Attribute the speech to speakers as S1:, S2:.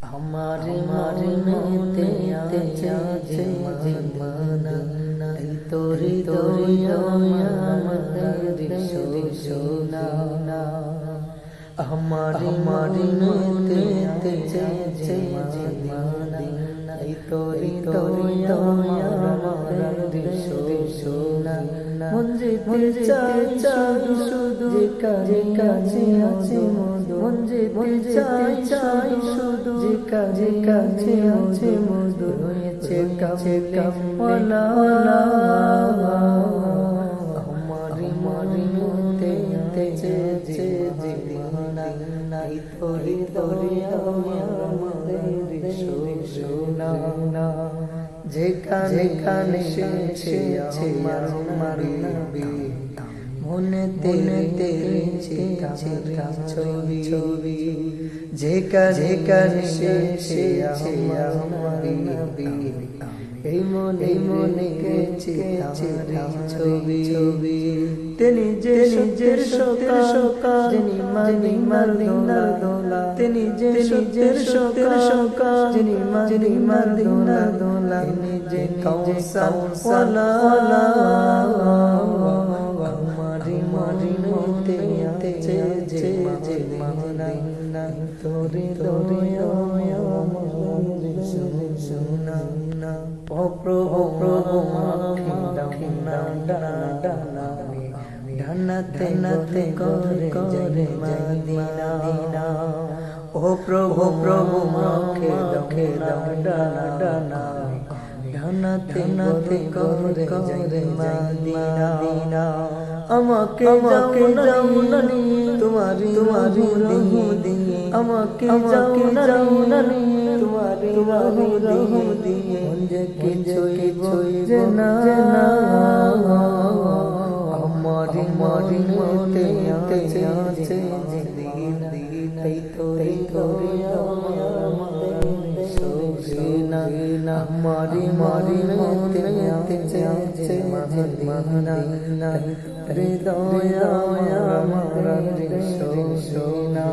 S1: আমার মনেতে আছে মানা তোরে আমাদের সোনা আমার মনেতে আছে মানা তোরে আমাদের সোনা মন যেতে চাই শুধু যে কাজে আছে মধু মন যেতে চাই শুধু যে কাজে আছে মধু রয়েছে কামলা আমার মনেতে যে নাই তোরে আমাদের সোনা যেখানে সে আমার নবী মনে তেরেছে ছবি যেখানে সে আমার নবী এই মনে গেছে ছবি তিনি যে নিজের সকা যিনি মার দোলা তিনি যে নিজের সকা যিনি মার দোলা তিনি যে কাউসালা আমারি মতে আছে যে মানা তোরে আমাদের সোনা ও প্রভু ডানাতে করে মদিনা ও প্রভু মুখে ডানা ডানাতে করে মদিনা আমাকে যাও নানি তোমারি রহু দিয়ে আমাকে যাও নানি তোমারি রহু দিয়ে যে কিছুই না আমারি মতে আছে দিন এই তোরে আমাদের সোনা আমারি মতে আছে মদিনা হৃদয় আমার সোনা